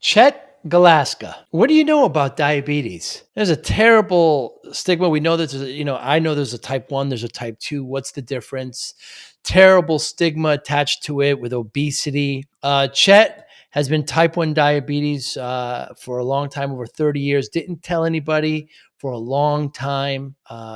Chet Galaska. What do you know about diabetes? There's a terrible stigma. We know that I know there's a type 1, there's a type 2. What's the difference? Terrible stigma attached to it with obesity. Chet has been type 1 diabetes for a long time, over 30 years. Didn't tell anybody for a long time.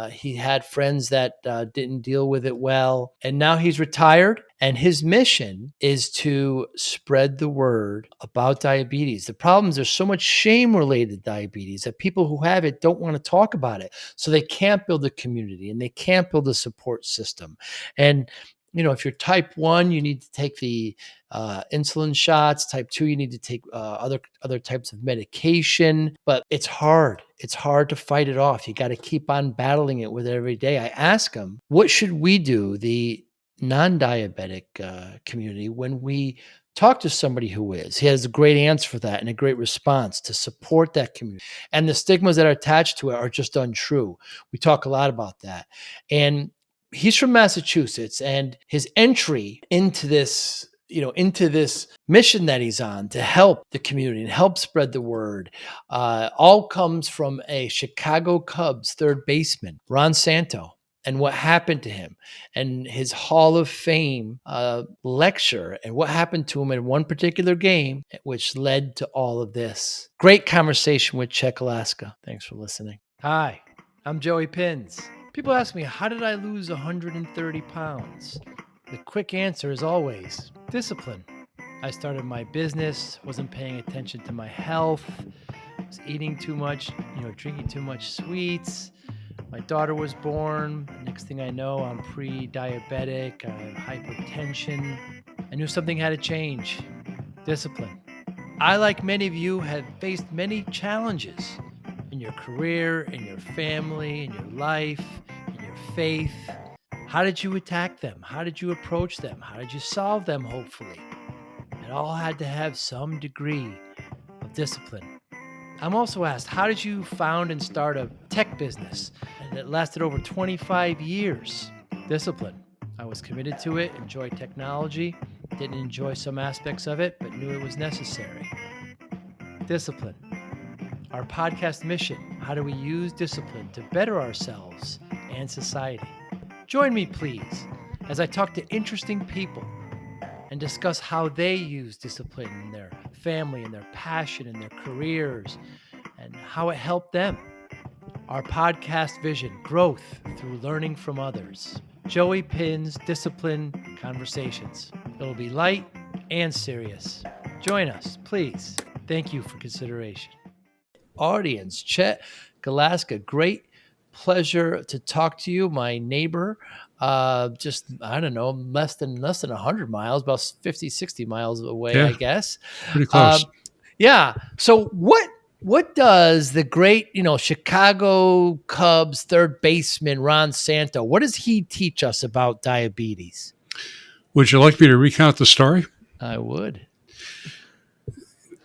He had friends that didn't deal with it well. And now he's retired. And his mission is to spread the word about diabetes. The problem is there's so much shame related to diabetes that people who have it don't want to talk about it. So they can't build a community and they can't build a support system. And if you're type 1, you need to take the insulin shots. Type 2, you need to take other types of medication. But it's hard. It's hard to fight it off. You got to keep on battling it with it every day. I ask him, what should we do, the non-diabetic community, when we talk to somebody who is? He has a great answer for that and a great response to support that community. And the stigmas that are attached to it are just untrue. We talk a lot about that. And he's from Massachusetts, and his entry into this mission that he's on to help the community and help spread the word, all comes from a Chicago Cubs third baseman, Ron Santo, and what happened to him and his Hall of Fame lecture and what happened to him in one particular game, which led to all of this. Great conversation with Chet Galaska. Thanks for listening. Hi, I'm Joey Pinz. People ask me, how did I lose 130 pounds? The quick answer is always discipline. I started my business, wasn't paying attention to my health, was eating too much, drinking too much sweets. My daughter was born. Next thing I know, I'm pre-diabetic, I have hypertension. I knew something had to change. Discipline. I, like many of you, have faced many challenges in your career, in your family, in your life, in your faith. How did you attack them? How did you approach them? How did you solve them, hopefully? It all had to have some degree of discipline. I'm also asked, how did you found and start a tech business that lasted over 25 years? Discipline. I was committed to it, enjoyed technology, didn't enjoy some aspects of it, but knew it was necessary. Discipline. Our podcast mission, how do we use discipline to better ourselves and society? Join me, please, as I talk to interesting people and discuss how they use discipline in their family and their passion and their careers and how it helped them. Our podcast vision, growth through learning from others. Joey Pinz Discipline Conversations. It'll be light and serious. Join us, please. Thank you for consideration. Audience, Chet Galaska, great pleasure to talk to you. My neighbor, less than 100 miles, about 50, 60 miles away, I guess. Pretty close. So what does the great, Chicago Cubs third baseman, Ron Santo, what does he teach us about diabetes? Would you like me to recount the story? I would.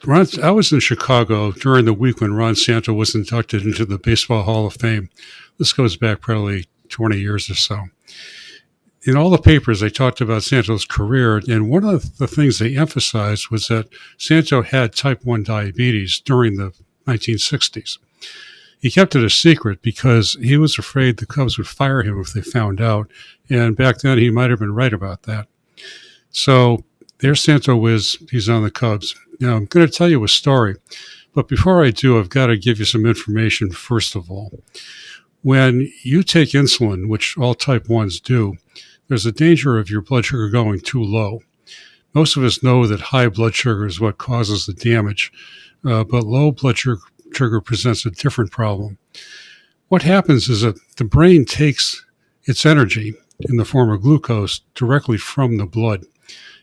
I was in Chicago during the week when Ron Santo was inducted into the Baseball Hall of Fame. This goes back probably 20 years or so. In all the papers, they talked about Santo's career, and one of the things they emphasized was that Santo had type 1 diabetes during the 1960s. He kept it a secret because he was afraid the Cubs would fire him if they found out, and back then he might have been right about that. So there Santo is. He's on the Cubs. Now, I'm going to tell you a story, but before I do, I've got to give you some information first of all. When you take insulin, which all type 1s do, there's a danger of your blood sugar going too low. Most of us know that high blood sugar is what causes the damage, but low blood sugar presents a different problem. What happens is that the brain takes its energy in the form of glucose directly from the blood.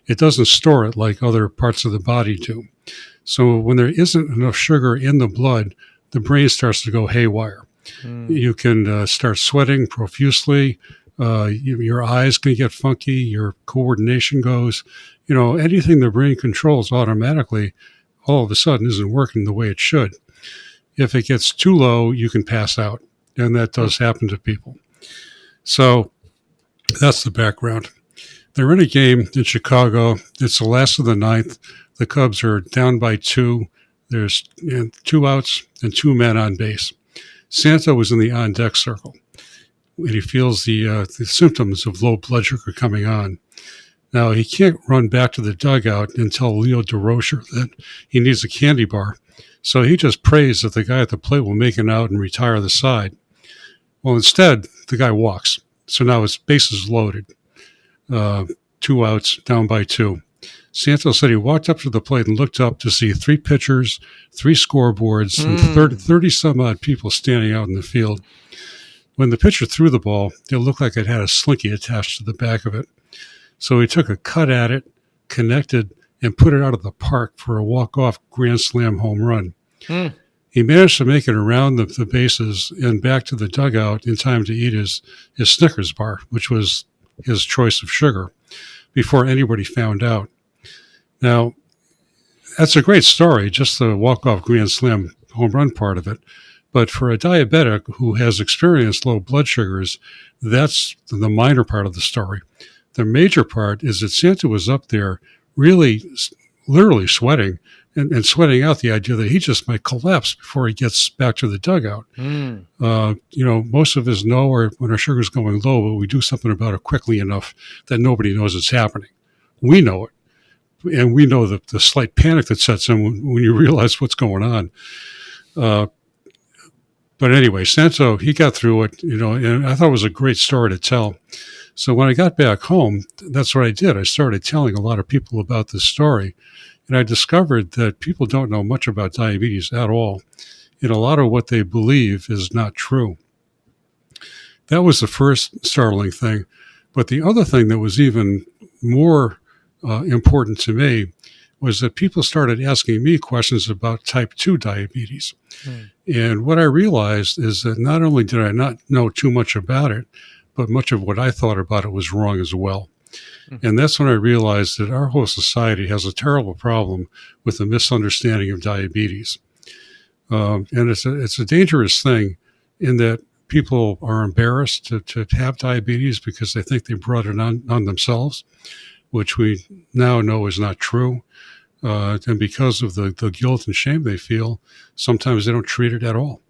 It doesn't store it like other parts of the body do. So when there isn't enough sugar in the blood, the brain starts to go haywire. You can start sweating profusely. Your eyes can get funky. Your coordination goes. Anything the brain controls automatically, all of a sudden isn't working the way it should. If it gets too low, you can pass out. And that does happen to people. So that's the background. They're in a game in Chicago. It's the last of the ninth. The Cubs are down by 2 There's 2 outs and 2 men on base. Santo was in the on-deck circle, and he feels the symptoms of low blood sugar coming on. Now, he can't run back to the dugout and tell Leo DeRocher that he needs a candy bar, so he just prays that the guy at the plate will make an out and retire the side. Well, instead, the guy walks, so now his bases loaded. 2 outs, down by 2. Santo said he walked up to the plate and looked up to see 3 pitchers, 3 scoreboards, and 30-some-odd people standing out in the field. When the pitcher threw the ball, it looked like it had a slinky attached to the back of it. So he took a cut at it, connected, and put it out of the park for a walk-off grand slam home run. He managed to make it around the bases and back to the dugout in time to eat his Snickers bar, which was his choice of sugar, before anybody found out. Now, that's a great story, just the walk-off grand slam home run part of it. But for a diabetic who has experienced low blood sugars, that's the minor part of the story. The major part is that Santa was up there really, literally sweating and sweating out the idea that he just might collapse before he gets back to the dugout. Most of us know when our sugar's going low, but we do something about it quickly enough that nobody knows it's happening. We know it. And we know the slight panic that sets in when you realize what's going on. But anyway, Santo, he got through it, and I thought it was a great story to tell. So when I got back home, that's what I did. I started telling a lot of people about this story, and I discovered that people don't know much about diabetes at all, and a lot of what they believe is not true. That was the first startling thing. But the other thing that was even more important to me was that people started asking me questions about type 2 diabetes. And what I realized is that not only did I not know too much about it, but much of what I thought about it was wrong as well. And that's when I realized that our whole society has a terrible problem with the misunderstanding of diabetes. And it's a dangerous thing in that people are embarrassed to have diabetes because they think they brought it on themselves, which we now know is not true. And because of the guilt and shame they feel, sometimes they don't treat it at all.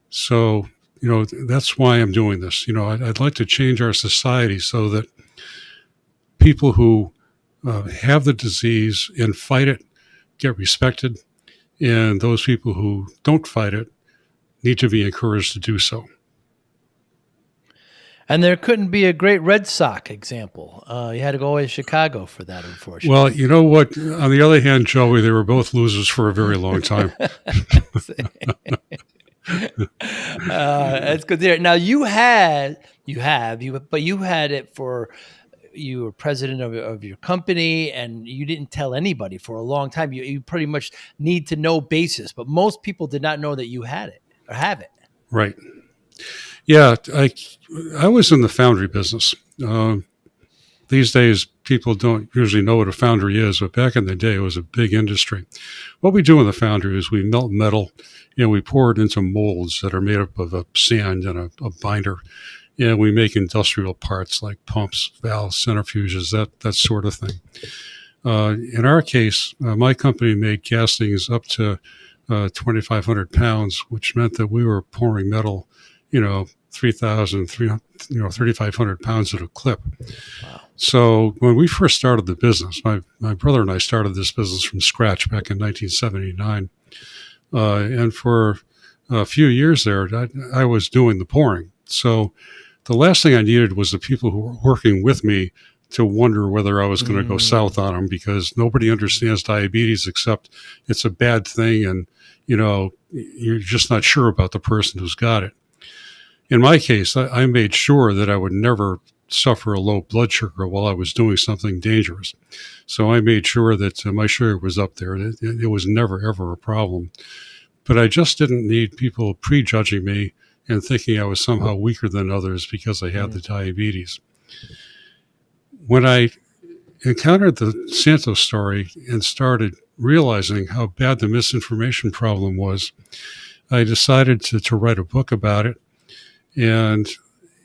So, that's why I'm doing this. I'd like to change our society so that people who have the disease and fight it get respected, and those people who don't fight it need to be encouraged to do so. And there couldn't be a great Red Sox example. You had to go away to Chicago for that, unfortunately. Well, you know what? On the other hand, Joey, they were both losers for a very long time. That's good to hear. Now you had it for, you were president of your company, and you didn't tell anybody for a long time. You pretty much need to know basis, but most people did not know that you had it or have it. Right. Yeah, I was in the foundry business. These days, people don't usually know what a foundry is, but back in the day, it was a big industry. What we do in the foundry is we melt metal, and we pour it into molds that are made up of a sand and a binder, and we make industrial parts like pumps, valves, centrifuges, that sort of thing. In our case, my company made castings up to 2,500 pounds, which meant that we were pouring metal 3,500 pounds at a clip. Wow. So when we first started the business, my brother and I started this business from scratch back in 1979. And for a few years there, I was doing the pouring. So the last thing I needed was the people who were working with me to wonder whether I was going to go south on them, because nobody understands diabetes except it's a bad thing, and you're just not sure about the person who's got it. In my case, I made sure that I would never suffer a low blood sugar while I was doing something dangerous. So I made sure that my sugar was up there. It was never, ever a problem. But I just didn't need people prejudging me and thinking I was somehow weaker than others because I had the diabetes. When I encountered the Santo story and started realizing how bad the misinformation problem was, I decided to write a book about it. And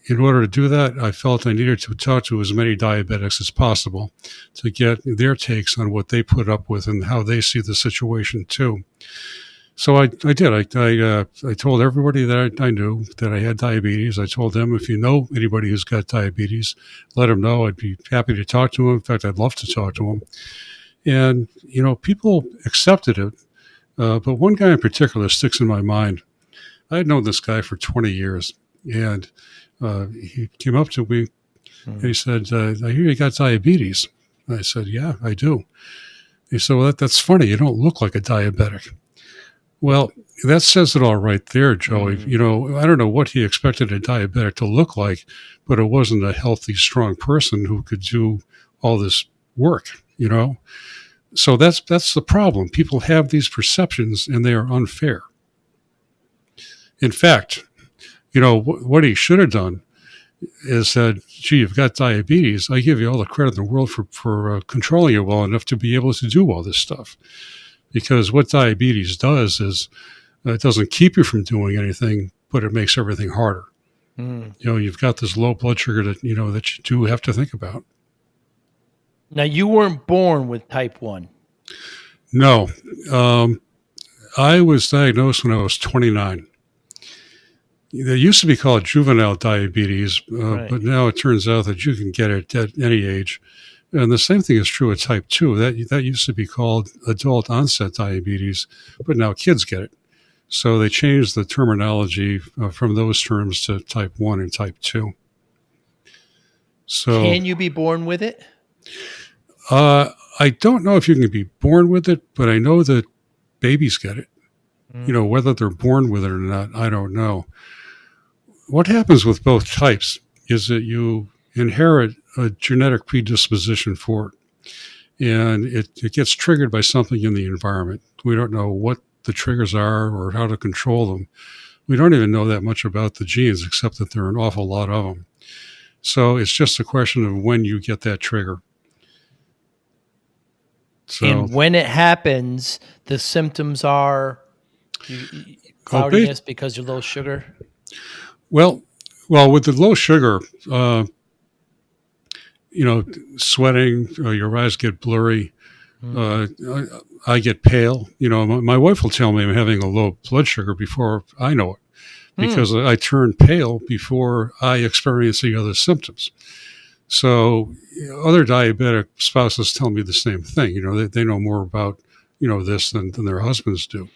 in order to do that, I felt I needed to talk to as many diabetics as possible to get their takes on what they put up with and how they see the situation too. So I did. I told everybody that I knew that I had diabetes. I told them, if you know anybody who's got diabetes, let them know. I'd be happy to talk to them. In fact, I'd love to talk to them. And, people accepted it. But one guy in particular sticks in my mind. I had known this guy for 20 years, and he came up to me and he said, I hear you got diabetes. I said, yeah, I do. He said, well, that's funny. You don't look like a diabetic. Well, that says it all right there, Joey. I don't know what he expected a diabetic to look like, but it wasn't a healthy, strong person who could do all this work, So that's the problem. People have these perceptions and they are unfair. In fact, what he should have done is said, gee, you've got diabetes. I give you all the credit in the world for controlling it well enough to be able to do all this stuff. Because what diabetes does is it doesn't keep you from doing anything, but it makes everything harder. You've got this low blood sugar that you do have to think about. Now, you weren't born with type 1. No. I was diagnosed when I was 29. They used to be called juvenile diabetes, Right. but now it turns out that you can get it at any age. And the same thing is true with type 2. That used to be called adult onset diabetes, but now kids get it. So they changed the terminology from those terms to type 1 and type 2. So, can you be born with it? I don't know if you can be born with it, but I know that babies get it. Whether they're born with it or not, I don't know. What happens with both types is that you inherit a genetic predisposition for it, and it gets triggered by something in the environment. We don't know what the triggers are or how to control them. We don't even know that much about the genes, except that there are an awful lot of them. So it's just a question of when you get that trigger. So, and when it happens, the symptoms are cloudiness because you're low sugar? Well, with the low sugar, sweating, your eyes get blurry. I get pale. My wife will tell me I'm having a low blood sugar before I know it, because I turn pale before I experience the other symptoms. So other diabetic spouses tell me the same thing. They know more about, this than their husbands do.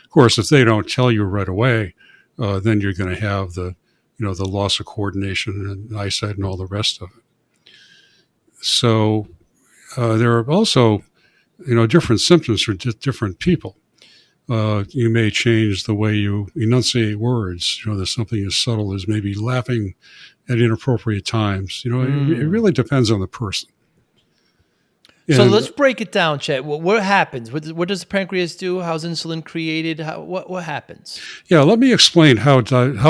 Of course, if they don't tell you right away, then you're going to have the loss of coordination and eyesight and all the rest of it. So there are also, different symptoms for different people. You may change the way you enunciate words. There's something as subtle as maybe laughing at inappropriate times. It really depends on the person. So let's break it down, Chet. What happens? What does the pancreas do? How's insulin created? What happens? Yeah, let me explain how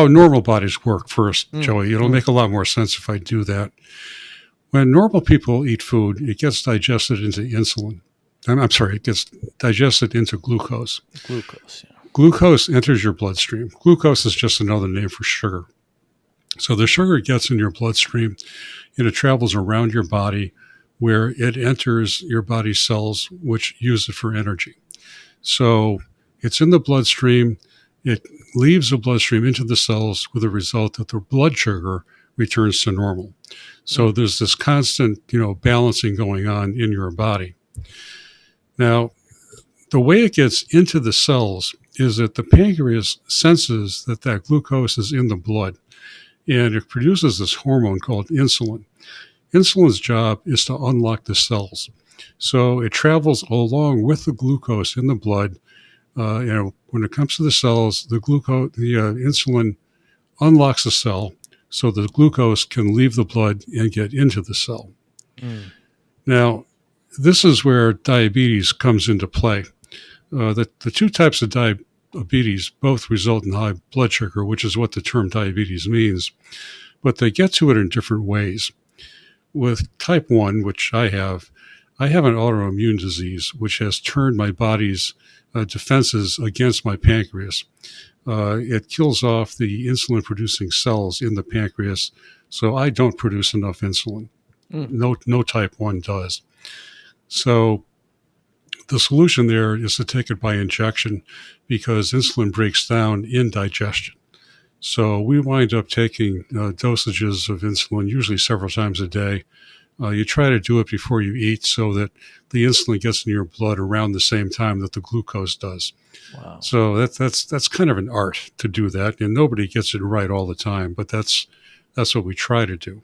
normal bodies work first, Joey. It'll make a lot more sense if I do that. When normal people eat food, it gets digested into insulin. I'm sorry, it gets digested into glucose. Glucose, yeah. Glucose enters your bloodstream. Glucose is just another name for sugar. So the sugar gets in your bloodstream and it travels around your body where it enters your body's cells, which use it for energy. So it's in the bloodstream. It leaves the bloodstream into the cells with the result that the blood sugar returns to normal. So there's this constant, balancing going on in your body. Now, the way it gets into the cells is that the pancreas senses that glucose is in the blood, and it produces this hormone called insulin. Insulin's job is to unlock the cells. So it travels along with the glucose in the blood. When it comes to the cells, the insulin unlocks the cell so the glucose can leave the blood and get into the cell. Now, this is where diabetes comes into play. The two types of diabetes both result in high blood sugar, which is what the term diabetes means, but they get to it in different ways. With type 1, which I have an autoimmune disease which has turned my body's defenses against my pancreas. it kills off the insulin-producing cells in the pancreas, so I don't produce enough insulin. No type 1 does. So the solution there is to take it by injection because insulin breaks down in digestion. So we wind up taking dosages of insulin, usually several times a day. You try to do it before you eat so that the insulin gets in your blood around the same time that the glucose does. Wow. So that's kind of an art to do that, and nobody gets it right all the time, but that's what we try to do.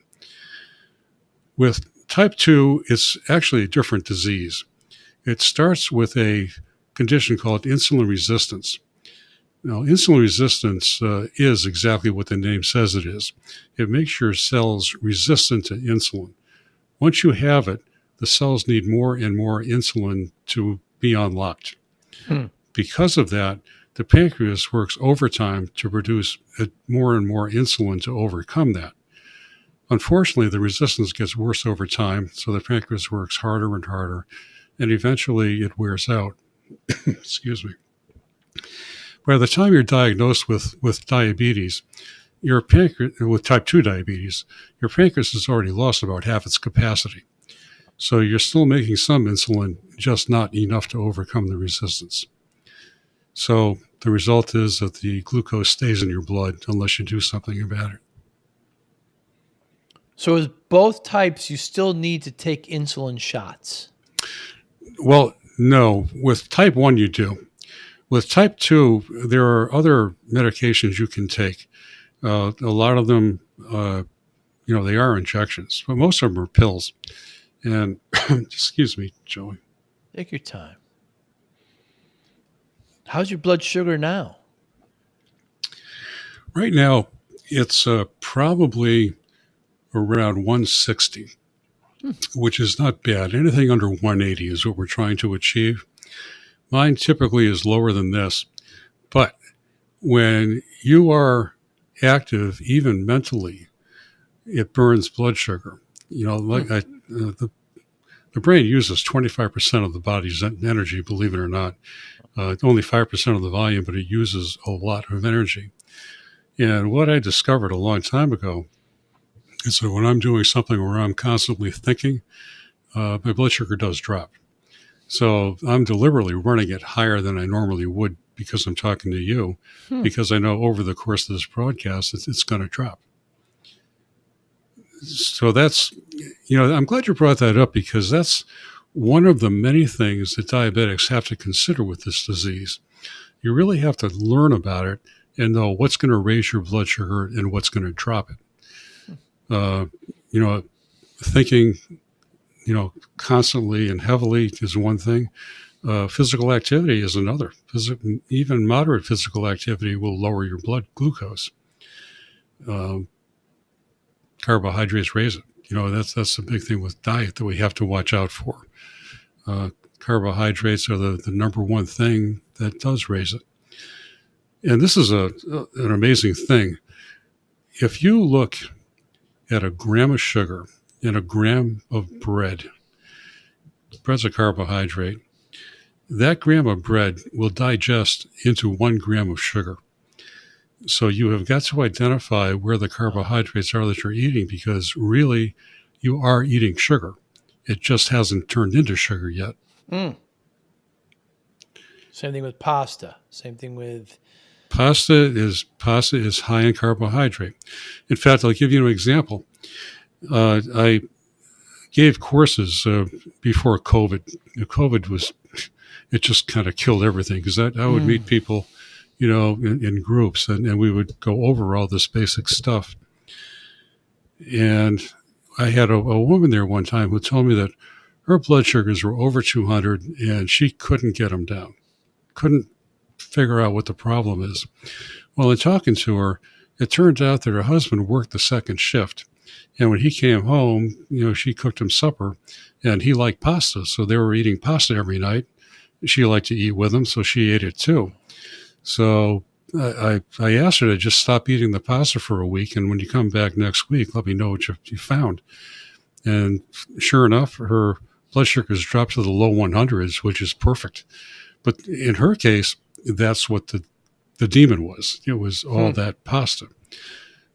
With type 2, it's actually a different disease. It starts with a condition called insulin resistance. Now, insulin resistance is exactly what the name says it is. It makes your cells resistant to insulin. Once you have it, the cells need more and more insulin to be unlocked. Because of that, the pancreas works overtime to produce more and more insulin to overcome that. Unfortunately, the resistance gets worse over time, so the pancreas works harder and harder, and eventually it wears out. Excuse me. By the time you're diagnosed with diabetes, your pancreas, with type 2 diabetes, your pancreas has already lost about half its capacity. So you're still making some insulin, just not enough to overcome the resistance. So the result is that the glucose stays in your blood unless you do something about it. So with both types, you still need to take insulin shots? Well, no. With type 1, you do. With type 2, there are other medications you can take. A lot of them, they are injections, but most of them are pills. And excuse me, Joey. Take your time. How's your blood sugar now? Right now, it's probably around 160, which is not bad. Anything under 180 is what we're trying to achieve. Mine typically is lower than this, but when you are active, even mentally, it burns blood sugar. The brain uses 25% of the body's energy, believe it or not. Only 5% of the volume, but it uses a lot of energy. And what I discovered a long time ago is that when I'm doing something where I'm constantly thinking, my blood sugar does drop. So I'm deliberately running it higher than I normally would because I'm talking to you, because I know over the course of this broadcast, it's going to drop. So that's, I'm glad you brought that up because that's one of the many things that diabetics have to consider with this disease. You really have to learn about it and know what's going to raise your blood sugar and what's going to drop it. Thinking, constantly and heavily is one thing. Physical activity is another. Even moderate physical activity will lower your blood glucose. Carbohydrates raise it. That's the big thing with diet that we have to watch out for. Carbohydrates are the number one thing that does raise it. And this is an amazing thing. If you look at a gram of sugar and a gram of bread's a carbohydrate, that gram of bread will digest into 1 gram of sugar. So you have got to identify where the carbohydrates are that you're eating because really you are eating sugar. It just hasn't turned into sugar yet. Same thing with pasta. Same thing with... Pasta is high in carbohydrate. In fact, I'll give you an example. I gave courses before COVID. COVID it just kind of killed everything because I would meet people, in groups and we would go over all this basic stuff. And I had a woman there one time who told me that her blood sugars were over 200 and she couldn't get them down. Couldn't figure out what the problem is. Well, in talking to her, it turned out that her husband worked the second shift. And when he came home, she cooked him supper and he liked pasta. So they were eating pasta every night. She liked to eat with him, so she ate it too. So I asked her to just stop eating the pasta for a week. And when you come back next week, let me know what you found. And sure enough, her blood sugars dropped to the low 100s, which is perfect. But in her case, that's what the the demon was. It was all that pasta.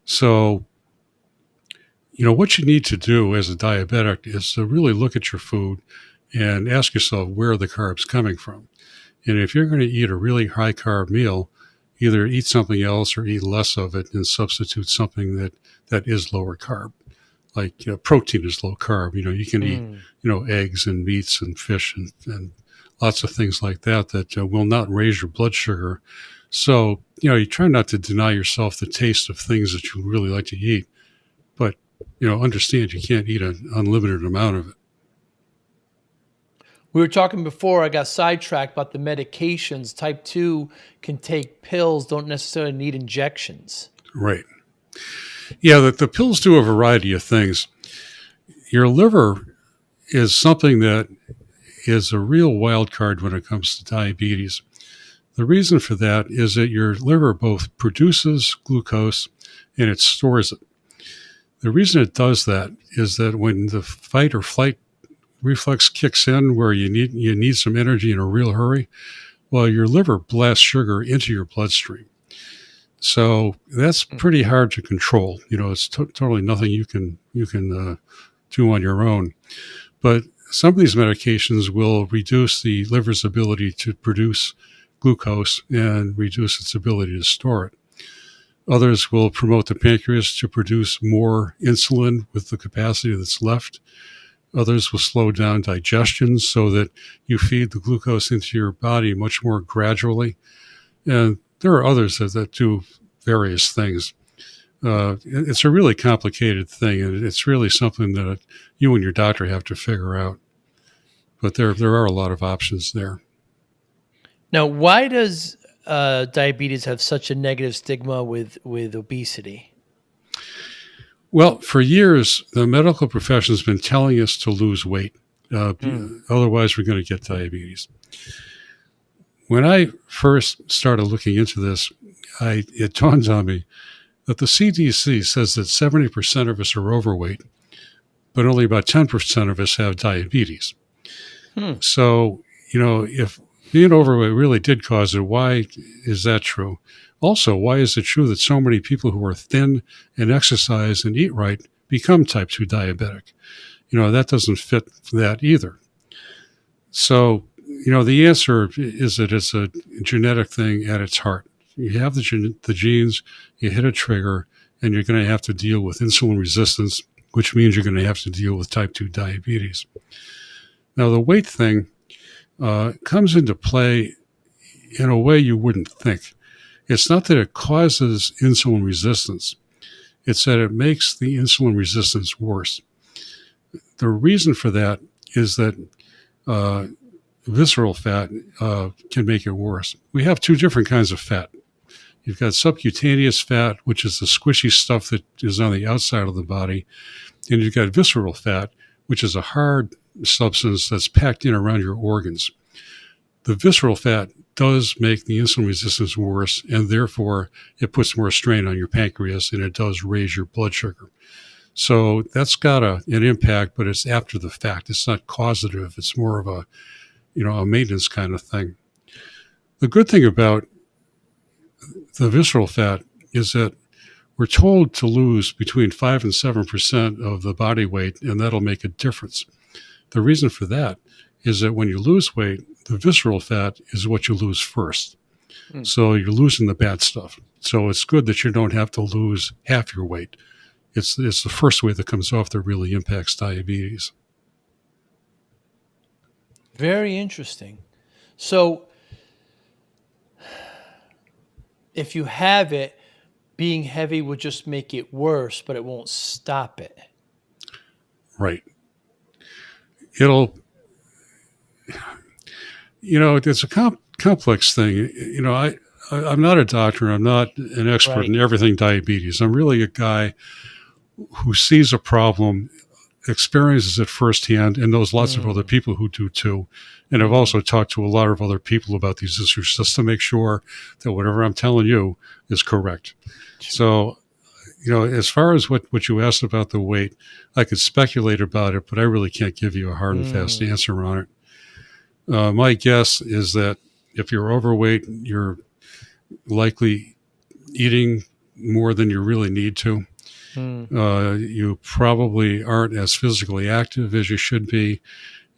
So, what you need to do as a diabetic is to really look at your food and ask yourself, where are the carbs coming from? And if you're going to eat a really high carb meal, either eat something else or eat less of it and substitute something that is lower carb. Like protein is low carb. You can eat, eggs and meats and fish and lots of things like that will not raise your blood sugar. So, you try not to deny yourself the taste of things that you really like to eat, but, understand you can't eat an unlimited amount of it. We were talking before, I got sidetracked about the medications. Type 2 can take pills, don't necessarily need injections. Right. Yeah, the pills do a variety of things. Your liver is something that is a real wild card when it comes to diabetes. The reason for that is that your liver both produces glucose and it stores it. The reason it does that is that when the fight or flight reflex kicks in, where you need some energy in a real hurry, well, your liver blasts sugar into your bloodstream. So that's pretty hard to control. It's totally nothing you can do on your own. But some of these medications will reduce the liver's ability to produce glucose and reduce its ability to store it. Others will promote the pancreas to produce more insulin with the capacity that's left. Others will slow down digestion so that you feed the glucose into your body much more gradually. And there are others that do various things. It's a really complicated thing, and it's really something that you and your doctor have to figure out. But there are a lot of options there. Now, why does diabetes have such a negative stigma with obesity? Well, for years, the medical profession has been telling us to lose weight. Otherwise, we're going to get diabetes. When I first started looking into this, it dawned on me that the CDC says that 70% of us are overweight, but only about 10% of us have diabetes. So, if being overweight really did cause it, why is that true? Also, why is it true that so many people who are thin and exercise and eat right become type 2 diabetic? That doesn't fit that either. So, the answer is that it's a genetic thing at its heart. You have the genes, you hit a trigger, and you're going to have to deal with insulin resistance, which means you're going to have to deal with type 2 diabetes. Now, the weight thing comes into play in a way you wouldn't think. It's not that it causes insulin resistance. It's that it makes the insulin resistance worse. The reason for that is that visceral fat can make it worse. We have two different kinds of fat. You've got subcutaneous fat, which is the squishy stuff that is on the outside of the body. And you've got visceral fat, which is a hard substance that's packed in around your organs. The visceral fat does make the insulin resistance worse, and therefore it puts more strain on your pancreas, and it does raise your blood sugar. So that's got an impact, but it's after the fact. It's not causative. It's more of a maintenance kind of thing. The good thing about the visceral fat is that we're told to lose between 5 and 7% of the body weight, and that'll make a difference. The reason for that is that when you lose weight, the visceral fat is what you lose first. So you're losing the bad stuff. So it's good that you don't have to lose half your weight. It's the first weight that comes off that really impacts diabetes. Very interesting. So if you have it, being heavy would just make it worse, but it won't stop it. Right. It's a complex thing. I'm not a doctor. I'm not an expert in everything diabetes. I'm really a guy who sees a problem, experiences it firsthand, and knows lots of other people who do too. And I've also talked to a lot of other people about these issues just to make sure that whatever I'm telling you is correct. So, as far as what you asked about the weight, I could speculate about it, but I really can't give you a hard and fast answer on it. My guess is that if you're overweight, you're likely eating more than you really need to. Mm, You probably aren't as physically active as you should be.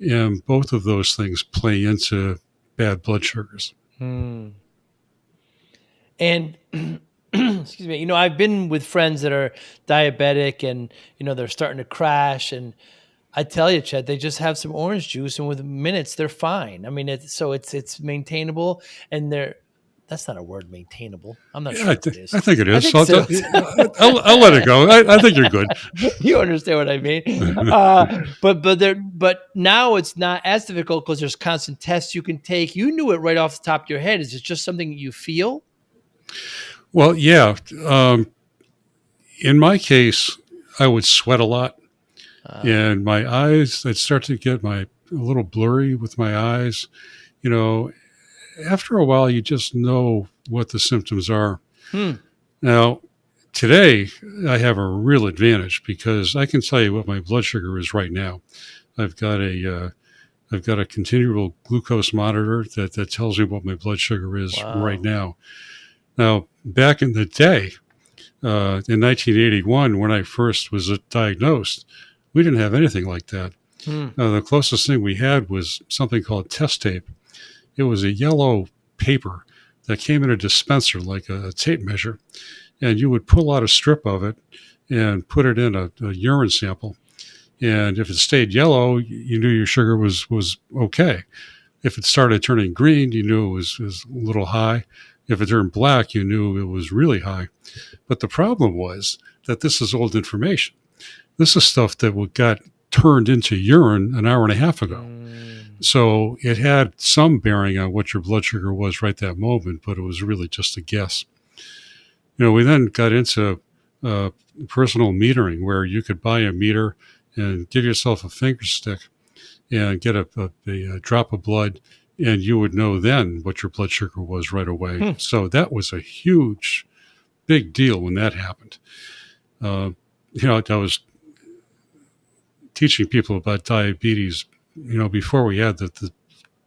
And both of those things play into bad blood sugars. mm. And excuse me, I've been with friends that are diabetic and, they're starting to crash. And I tell you, Chet, they just have some orange juice and with minutes they're fine. I mean, it's maintainable and that's not a word, maintainable. I'm not Yeah, sure if it I is. think it I is. think So so. I'll let it go. I think you're good. You understand what I mean? But now it's not as difficult because there's constant tests you can take. You knew it right off the top of your head. Is it just something you feel? Well, yeah. In my case, I would sweat a lot, Uh, and my eyes, I'd start to get a little blurry with my eyes. You know, after a while, you just know what the symptoms are. hmm. Now, today, I have a real advantage because I can tell you what my blood sugar is right now. I've got I've got a continual glucose monitor that tells me what my blood sugar is right Wow. now. Now, back in the day, in 1981, when I first was diagnosed, we didn't have anything like that. Hmm. The closest thing we had was something called test tape. It was a yellow paper that came in a dispenser, like a tape measure, and you would pull out a strip of it and put it in a urine sample. And if it stayed yellow, you knew your sugar was okay. If it started turning green, you knew it was a little high. If it turned black, you knew it was really high. But the problem was that this is old information. This is stuff that got turned into urine an hour and a half ago. Mm. So it had some bearing on what your blood sugar was right that moment, but it was really just a guess. We then got into uh, personal metering, where you could buy a meter and give yourself a finger stick and get a drop of blood, and you would know then what your blood sugar was right away. Hmm. So that was a huge, big deal when that happened. Uh, I was teaching people about diabetes, before we had the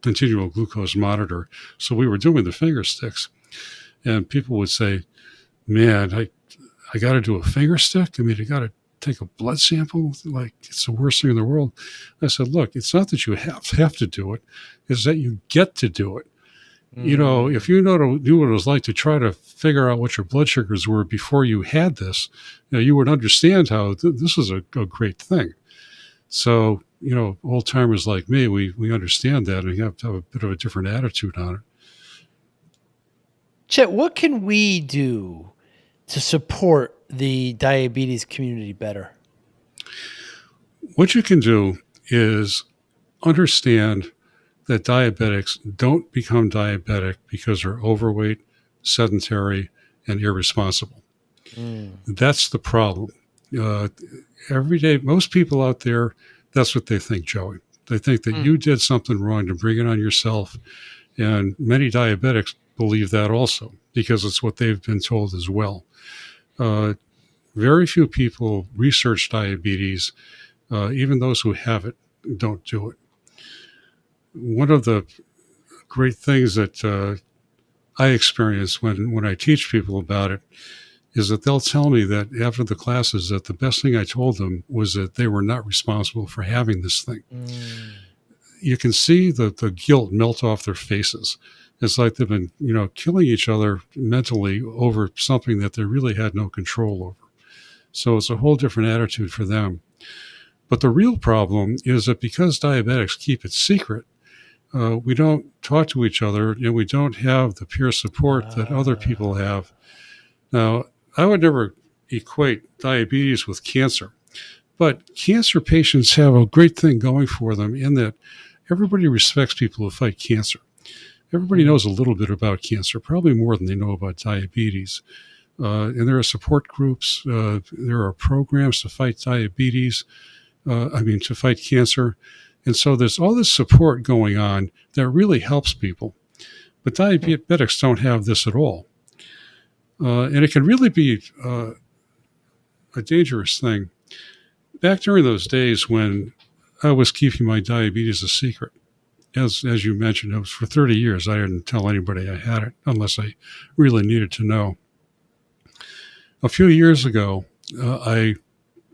continual glucose monitor. So we were doing the finger sticks, and people would say, "Man, I got to do a finger stick. I mean, I got to take a blood sample. Like, it's the worst thing in the world." I said, "Look, it's not that you have to do it; it's that you get to do it. If Mm. you knew what it was like to try to figure out what your blood sugars were before you had this, you would understand how this is a great thing." So, old timers like me, we understand that, and we have to have a bit of a different attitude on it. Chet, what can we do to support the diabetes community better? What you can do is understand that diabetics don't become diabetic because they're overweight, sedentary, and irresponsible. Mm. That's the problem. Uh, every day, most people out there, that's what they think, Joey. They think that Mm. you did something wrong to bring it on yourself. And many diabetics believe that also because it's what they've been told as well. Uh, Very few people research diabetes. Even those who have it don't do it. One of the great things that I experience when I teach people about it is that they'll tell me that after the classes that the best thing I told them was that they were not responsible for having this thing. Mm. You can see the guilt melt off their faces. It's like they've been, killing each other mentally over something that they really had no control over. So it's a whole different attitude for them. But the real problem is that because diabetics keep it secret, we don't talk to each other and we don't have the peer support that other people Ah. have. Now, I would never equate diabetes with cancer, but cancer patients have a great thing going for them in that everybody respects people who fight cancer. Everybody Mm. knows a little bit about cancer, probably more than they know about diabetes. And there are support groups, there are programs to fight diabetes, to fight cancer. And so there's all this support going on that really helps people. But Hmm. diabetics don't have this at all. And it can really be a dangerous thing. Back during those days when I was keeping my diabetes a secret, as you mentioned, it was for 30 years. I didn't tell anybody I had it unless I really needed to know. A few years ago, I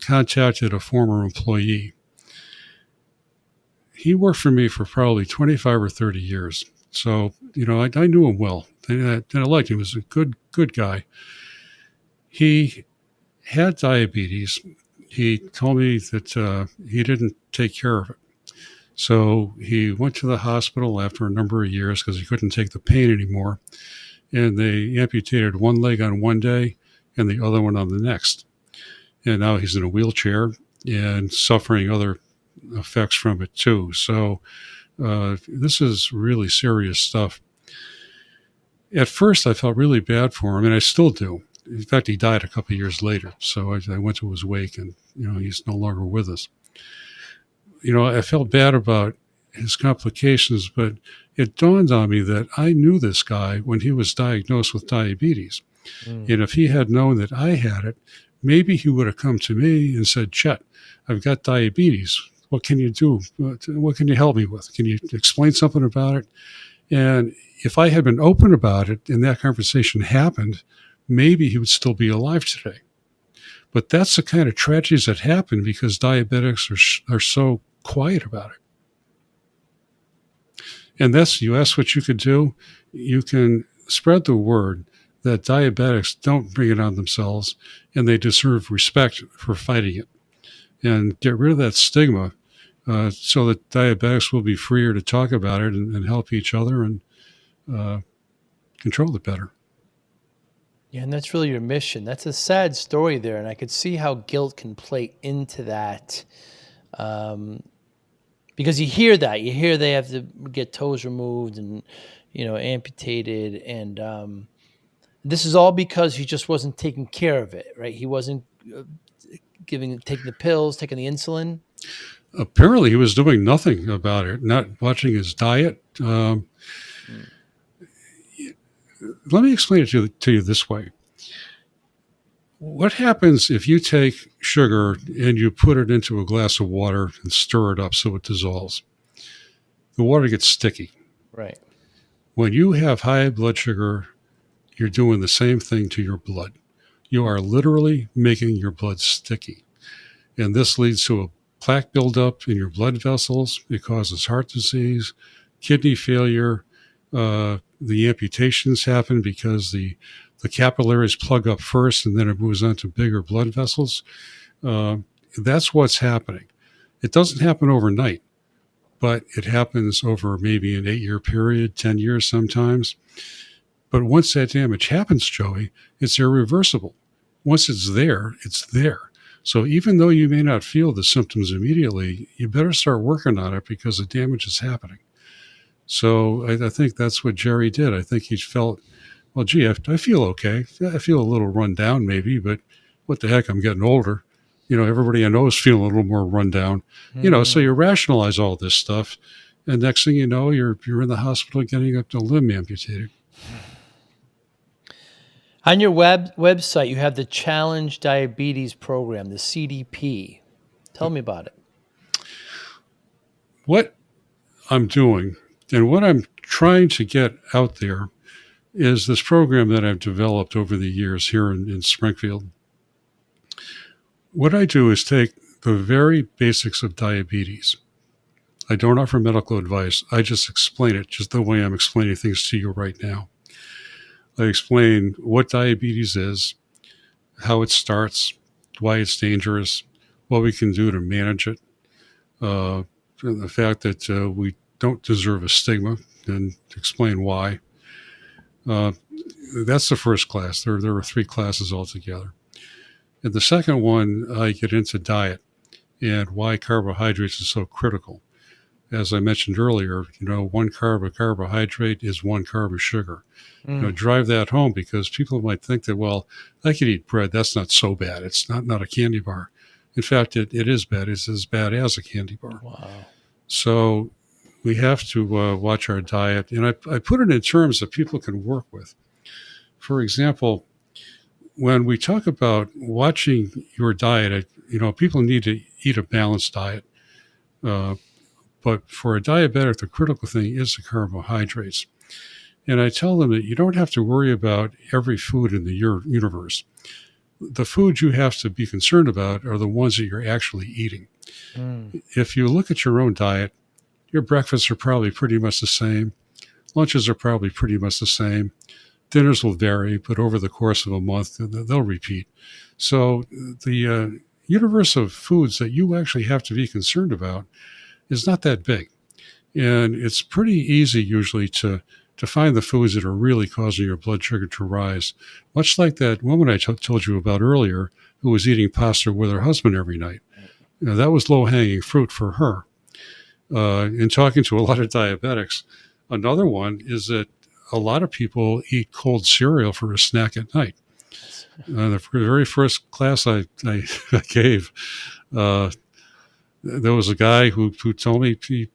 contacted a former employee. He worked for me for probably 25 or 30 years. So, I knew him well. And I liked him. He was a good guy. He had diabetes. He told me that he didn't take care of it. So he went to the hospital after a number of years because he couldn't take the pain anymore. And they amputated one leg on one day and the other one on the next. And now he's in a wheelchair and suffering other effects from it too. So this is really serious stuff. At first, I felt really bad for him, and I still do. In fact, he died a couple of years later. So I went to his wake, and he's no longer with us. I felt bad about his complications, but it dawned on me that I knew this guy when he was diagnosed with diabetes. And if he had known that I had it, maybe he would have come to me and said, Chet, I've got diabetes. What can you do? What can you help me with? Can you explain something about it? And if I had been open about it and that conversation happened, maybe he would still be alive today. But that's the kind of tragedies that happen because diabetics are so quiet about it. And you ask what you could do. You can spread the word that diabetics don't bring it on themselves and they deserve respect for fighting it. And get rid of that stigma so that diabetics will be freer to talk about it and help each other and control it better. Yeah, and that's really your mission. That's a sad story there, and I could see how guilt can play into that. Because you hear they have to get toes removed and amputated, and this is all because he just wasn't taking care of it, right? He wasn't taking the pills, taking the insulin. Apparently, he was doing nothing about it, not watching his diet. Let me explain it to you this way. What happens if you take sugar and you put it into a glass of water and stir it up so it dissolves? The water gets sticky. Right. When you have high blood sugar, you're doing the same thing to your blood. You are literally making your blood sticky. And this leads to a plaque buildup in your blood vessels. It causes heart disease, kidney failure. The amputations happen because the capillaries plug up first and then it moves on to bigger blood vessels. That's what's happening. It doesn't happen overnight, but it happens over maybe an 8-year period, 10 years sometimes. But once that damage happens, Joey, it's irreversible. Once it's there, it's there. So even though you may not feel the symptoms immediately, you better start working on it because the damage is happening. So I think that's what Jerry did. I think he felt, well, gee, I feel okay. I feel a little run down maybe, but what the heck, I'm getting older. Everybody I know is feeling a little more run down. So you rationalize all this stuff. And next thing you know, you're in the hospital getting a limb amputated. On your website, you have the Challenge Diabetes Program, the CDP. Tell me about it. What I'm doing and what I'm trying to get out there is this program that I've developed over the years here in Springfield. What I do is take the very basics of diabetes. I don't offer medical advice. I just explain it just the way I'm explaining things to you right now. I explain what diabetes is, how it starts, why it's dangerous, what we can do to manage it, the fact that we don't deserve a stigma, and explain why. That's the first class. There are 3 classes altogether. And the second one, I get into diet and why carbohydrates are so critical. As I mentioned earlier, 1 carb of carbohydrate is 1 carb of sugar. Drive that home because people might think that, well, I could eat bread. That's not so bad. It's not a candy bar. In fact, it is bad. It's as bad as a candy bar. Wow. So we have to watch our diet. And I put it in terms that people can work with. For example, when we talk about watching your diet, people need to eat a balanced diet. But for a diabetic, the critical thing is the carbohydrates. And I tell them that you don't have to worry about every food in the universe. The foods you have to be concerned about are the ones that you're actually eating. Mm. If you look at your own diet, your breakfasts are probably pretty much the same. Lunches are probably pretty much the same. Dinners will vary, but over the course of a month, they'll repeat. So the universe of foods that you actually have to be concerned about is not that big. And it's pretty easy usually to find the foods that are really causing your blood sugar to rise. Much like that woman I told you about earlier who was eating pasta with her husband every night. That was low-hanging fruit for her. In talking to a lot of diabetics, another one is that a lot of people eat cold cereal for a snack at night. The very first class I gave, there was a guy who told me he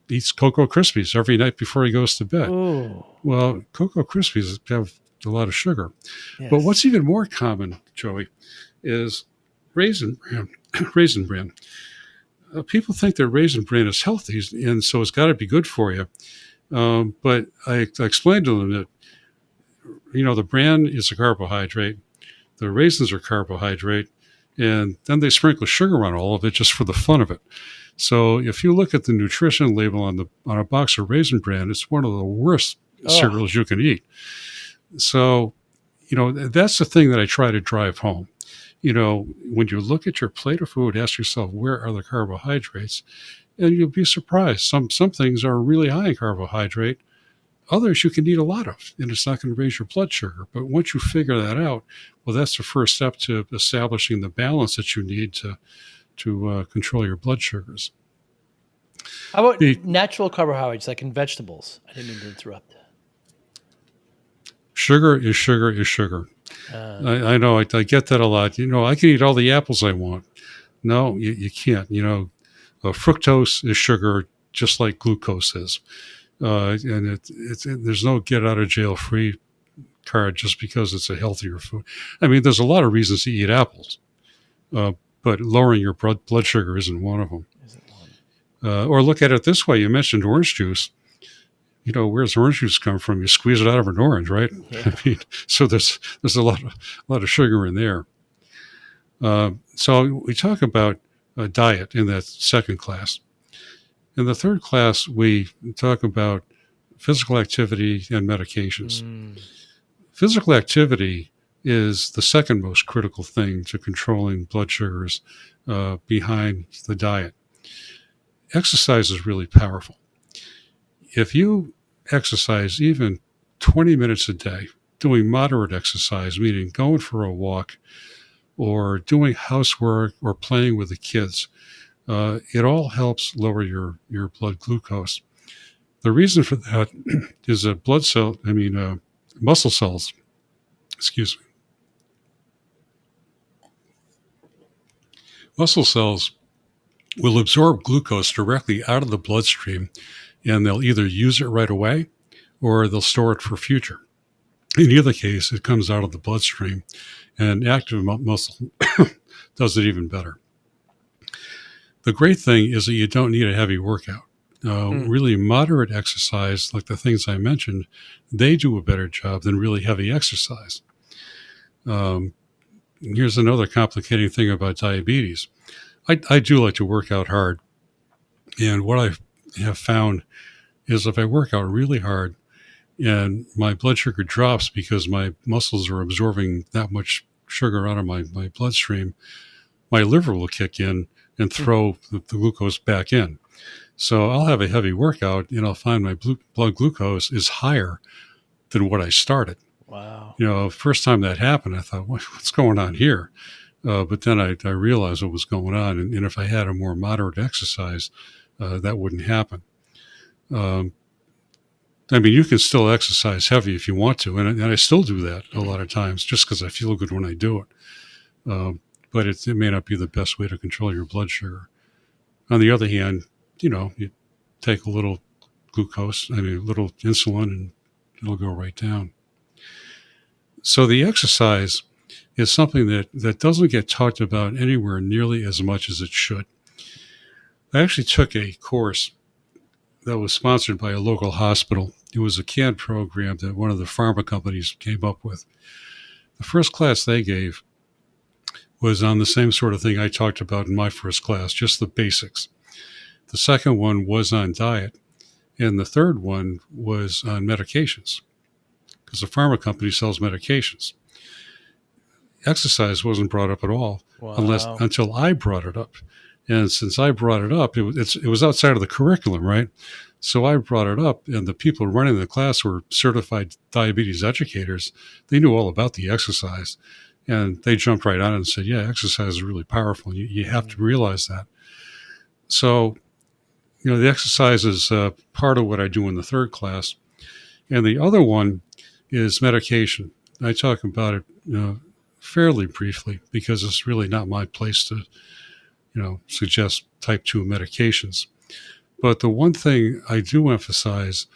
eats Cocoa Krispies every night before he goes to bed. Ooh. Well, Cocoa Krispies have a lot of sugar. Yes. But what's even more common, Joey, is Raisin Bran. Raisin Bran. People think that Raisin Bran is healthy, and so it's got to be good for you. But I explained to them that, the bran is a carbohydrate, the raisins are carbohydrate, and then they sprinkle sugar on all of it just for the fun of it. So if you look at the nutrition label on a box of Raisin Bran, it's one of the worst cereals you can eat. So, that's the thing that I try to drive home. When you look at your plate of food, ask yourself, where are the carbohydrates? And you'll be surprised. Some things are really high in carbohydrate. Others you can eat a lot of, and it's not going to raise your blood sugar. But once you figure that out, well, that's the first step to establishing the balance that you need to control your blood sugars. How about natural carbohydrates, like in vegetables? I didn't mean to interrupt. Sugar is sugar is sugar. I know. I get that a lot. I can eat all the apples I want. No, you can't. Fructose is sugar, just like glucose is. And there's no get out of jail free card just because it's a healthier food. I mean, there's a lot of reasons to eat apples, but lowering your blood sugar isn't one of them. Or look at it this way. You mentioned orange juice. Where's orange juice come from? You squeeze it out of an orange, right? Yeah. I mean, so there's a lot of sugar in there. So we talk about diet in that second class. In the third class, we talk about physical activity and medications. Physical activity is the second most critical thing to controlling blood sugars behind the diet. Exercise is really powerful. If you exercise even 20 minutes a day, doing moderate exercise, meaning going for a walk or doing housework or playing with the kids, it all helps lower your blood glucose. The reason for that is that muscle cells, muscle cells will absorb glucose directly out of the bloodstream, and they'll either use it right away or they'll store it for future. In either case, it comes out of the bloodstream, and active muscle does it even better. The great thing is that you don't need a heavy workout. Really moderate exercise, like the things I mentioned, they do a better job than really heavy exercise. Here's another complicating thing about diabetes. I do like to work out hard. And what I have found is if I work out really hard and my blood sugar drops because my muscles are absorbing that much sugar out of my bloodstream, my liver will kick in and throw the glucose back in. So I'll have a heavy workout and I'll find my blood glucose is higher than what I started. Wow. First time that happened, I thought, what's going on here? But then I realized what was going on. And if I had a more moderate exercise, that wouldn't happen. You can still exercise heavy if you want to. And I still do that a lot of times just because I feel good when I do it. But it may not be the best way to control your blood sugar. On the other hand, you take a little little insulin, and it'll go right down. So the exercise is something that doesn't get talked about anywhere nearly as much as it should. I actually took a course that was sponsored by a local hospital. It was a CAD program that one of the pharma companies came up with. The first class they gave was on the same sort of thing I talked about in my first class, just the basics. The second one was on diet, and the third one was on medications, because the pharma company sells medications. Exercise wasn't brought up at all, Wow. until I brought it up. And since I brought it up, it was outside of the curriculum, right? So I brought it up, and the people running the class were certified diabetes educators. They knew all about the exercise, and they jumped right on it and said, yeah, exercise is really powerful. You have to realize that. So, the exercise is part of what I do in the third class. And the other one is medication. I talk about it fairly briefly because it's really not my place to, suggest type 2 medications. But the one thing I do emphasize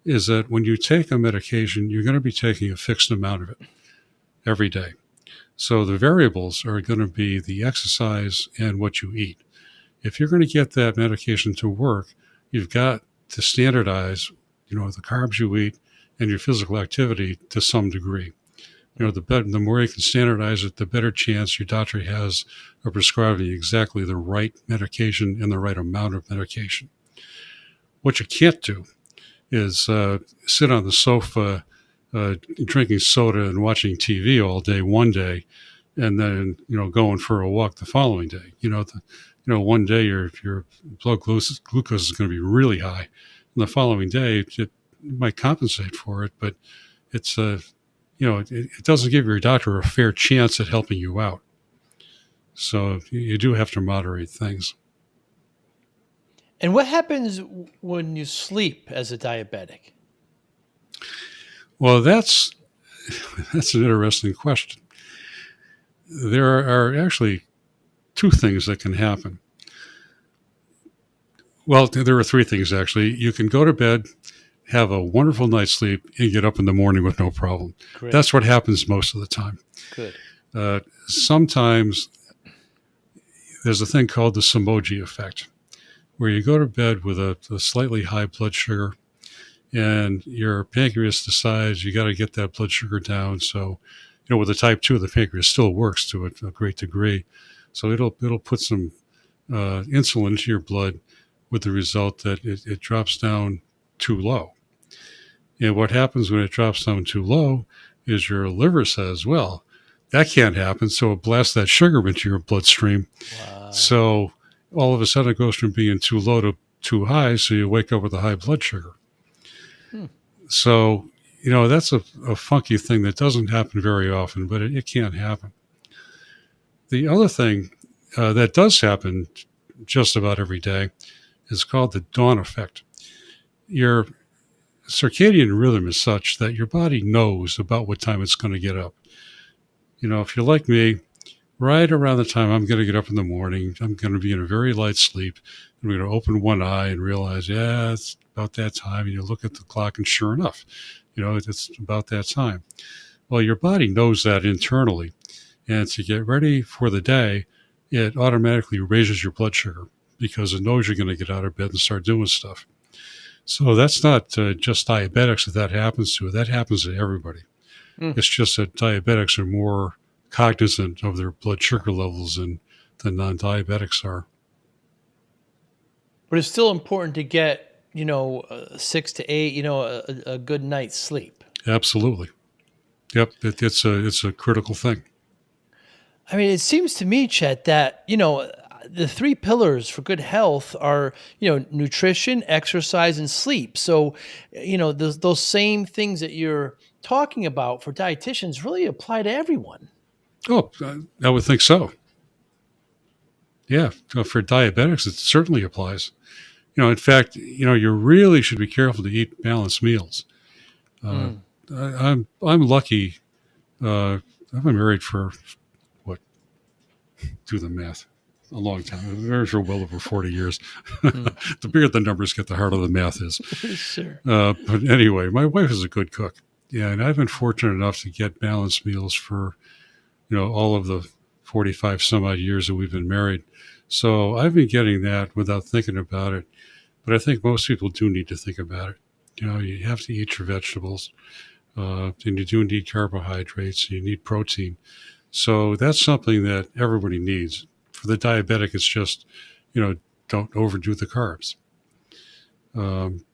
is that when you take a medication, you're going to be taking a fixed amount of it every day. So the variables are going to be the exercise and what you eat. If you're going to get that medication to work, you've got to standardize, the carbs you eat and your physical activity to some degree. The more you can standardize it, the better chance your doctor has of prescribing exactly the right medication and the right amount of medication. What you can't do is sit on the sofa drinking soda and watching TV all day one day, and then going for a walk the following day. One day your blood glucose is going to be really high, and the following day it might compensate for it, but it's it doesn't give your doctor a fair chance at helping you out. So you do have to moderate things. And what happens when you sleep as a diabetic? Well, that's an interesting question. There are actually two things that can happen. Well, there are three things, actually. You can go to bed, have a wonderful night's sleep, and get up in the morning with no problem. Great. That's what happens most of the time. Good. Sometimes there's a thing called the Samoji effect, where you go to bed with a slightly high blood sugar, and your pancreas decides you got to get that blood sugar down. So, with the type 2, the pancreas still works to a great degree. So it'll put some insulin into your blood, with the result that it drops down too low. And what happens when it drops down too low is your liver says, well, that can't happen. So it blasts that sugar into your bloodstream. Wow. So all of a sudden it goes from being too low to too high. So you wake up with a high blood sugar. So, that's a funky thing that doesn't happen very often, but it can happen. The other thing that does happen just about every day is called the dawn effect. Your circadian rhythm is such that your body knows about what time it's going to get up. If you're like me, right around the time I'm going to get up in the morning, I'm going to be in a very light sleep. I'm going to open one eye and realize, yeah, it's about that time. And you look at the clock, and sure enough, it's about that time. Well, your body knows that internally. And to get ready for the day, it automatically raises your blood sugar because it knows you're going to get out of bed and start doing stuff. So that's not just diabetics that happens to. That happens to everybody. It's just that diabetics are more cognizant of their blood sugar levels than non-diabetics are. But it's still important to get, 6 to 8, a good night's sleep. Absolutely. Yep. It's a critical thing. I mean, it seems to me, Chet, that, the three pillars for good health are, nutrition, exercise, and sleep. So, those same things that you're talking about for dietitians really apply to everyone. Oh, I would think so. Yeah. For diabetics, it certainly applies. In fact, you really should be careful to eat balanced meals. I'm lucky. I've been married for do the math, a long time. I've been married for well over 40 years. The bigger the numbers get, the harder the math is. Sure. But anyway, my wife is a good cook. Yeah, and I've been fortunate enough to get balanced meals for, all of the 45 some odd years that we've been married. So I've been getting that without thinking about it But I think most people do need to think about it. You have to eat your vegetables, and you do need carbohydrates, you need protein. So that's something that everybody needs. For the diabetic, it's just, you know, don't overdo the carbs. Um,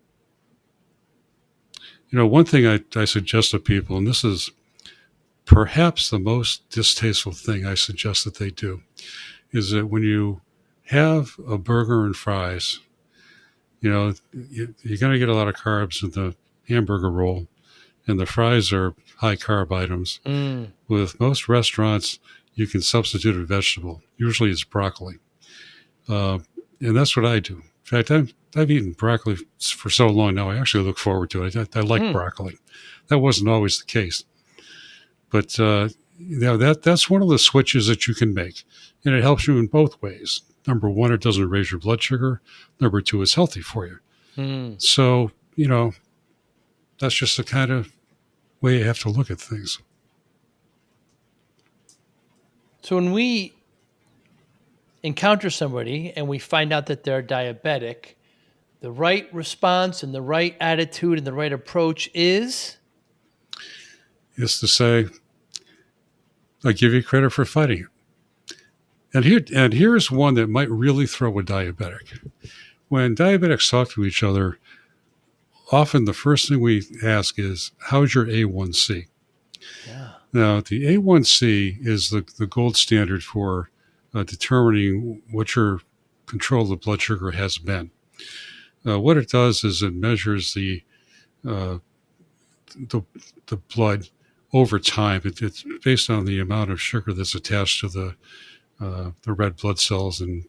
one thing I suggest to people, and this is perhaps the most distasteful thing I suggest that they do, is that when you have a burger and fries, you're going to get a lot of carbs in the hamburger roll, and the fries are high carb items. Mm. With most restaurants, you can substitute a vegetable. Usually it's broccoli. Uh, and that's what I do. In fact, I've eaten broccoli for so long now, I actually look forward to it. I like Mm. broccoli. That wasn't always the case. But that's one of the switches that you can make. And it helps you in both ways. Number one, it doesn't raise your blood sugar. Number two, it's healthy for you. Mm. So, that's just the kind of way you have to look at things. So when we encounter somebody and we find out that they're diabetic, the right response and the right attitude and the right approach is Is to say, I give you credit for fighting it. And here's one that might really throw a diabetic. When diabetics talk to each other, often the first thing we ask is, how's your A1C? yeah. Now, the A1C is the gold standard for determining what your control of blood sugar has been. What it does is it measures uh, the, the blood over time. It's based on the amount of sugar that's attached to the red blood cells, and